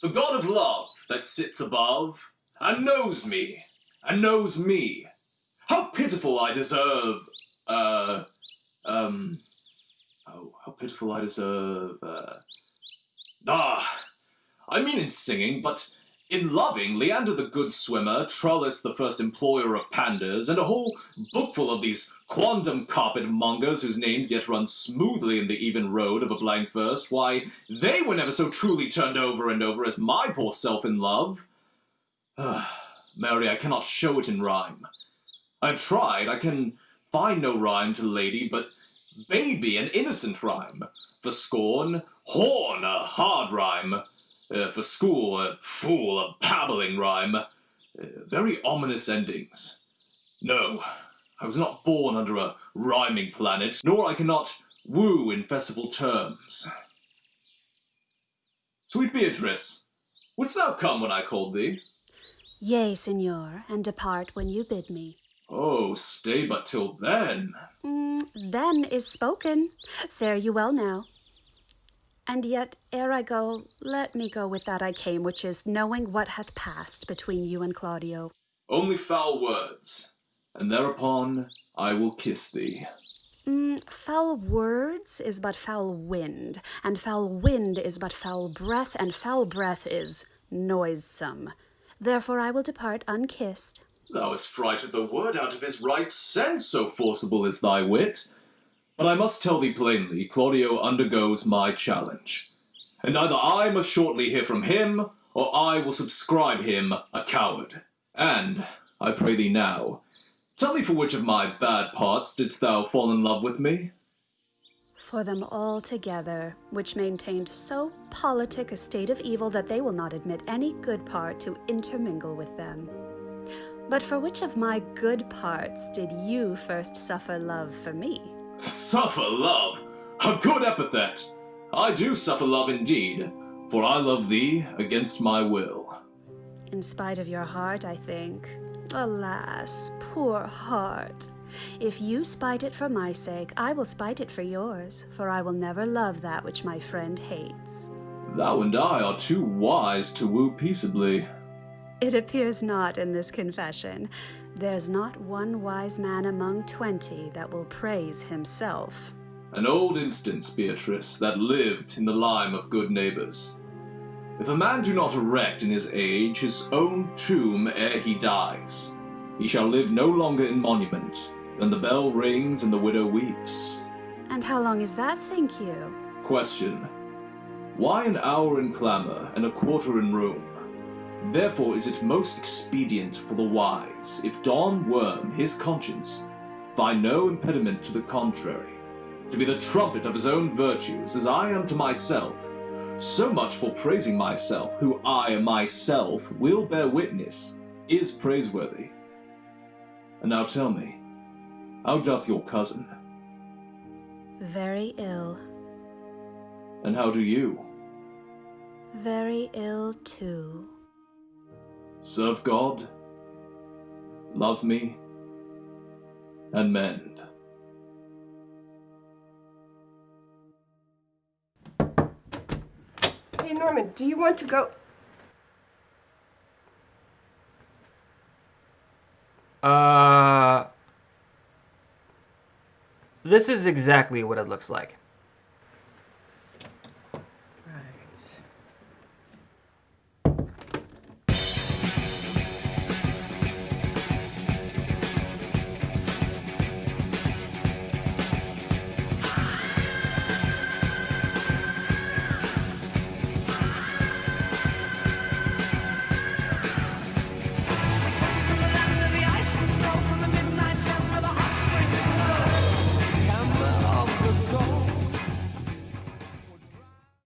The god of love that sits above, and knows me, and knows me. How pitiful I deserve, oh, how pitiful I deserve, I mean in singing, but in loving, Leander the good swimmer, Trellis the first employer of panders, and a whole bookful of these quondam carpet mongers whose names yet run smoothly in the even road of a blank verse, why, they were never so truly turned over and over as my poor self in love. Mary, I cannot show it in rhyme. I've tried, I can find no rhyme to lady, but baby, an innocent rhyme. For scorn, horn, a hard rhyme. For school, a fool, a babbling rhyme. Very ominous endings. No, I was not born under a rhyming planet, nor I cannot woo in festival terms. Sweet Beatrice, wouldst thou come when I called thee? Yea, Signor, and depart when you bid me. Oh, stay but till then. Then is spoken. Fare you well now. And yet, ere I go, let me go with that I came, which is knowing what hath passed between you and Claudio. Only foul words, and thereupon I will kiss thee. Foul words is but foul wind, and foul wind is but foul breath, and foul breath is noisome. Therefore I will depart unkissed. Thou hast frighted the word out of his right sense, so forcible is thy wit. But I must tell thee plainly, Claudio undergoes my challenge. And either I must shortly hear from him, or I will subscribe him a coward. And, I pray thee now, tell me for which of my bad parts didst thou fall in love with me? For them all together, which maintained so politic a state of evil that they will not admit any good part to intermingle with them. But for which of my good parts did you first suffer love for me? Suffer love? A good epithet! I do suffer love indeed, for I love thee against my will. In spite of your heart, I think. Alas, poor heart. If you spite it for my sake, I will spite it for yours, for I will never love that which my friend hates. Thou and I are too wise to woo peaceably. It appears not in this confession. There's not one wise man among 20 that will praise himself. An old instance, Beatrice, that lived in the lime of good neighbours. If a man do not erect in his age his own tomb ere he dies, he shall live no longer in monument than the bell rings and the widow weeps. And how long is that, think you? Question. Why an hour in clamour and a quarter in Rome? Therefore is it most expedient for the wise, if Don Worm, his conscience, find no impediment to the contrary, to be the trumpet of his own virtues, as I am to myself, so much for praising myself, who I myself will bear witness, is praiseworthy. And now tell me, how doth your cousin? Very ill. And how do you? Very ill, too. Serve God, love me, and mend. Hey, Norman, do you want to go? This is exactly what it looks like.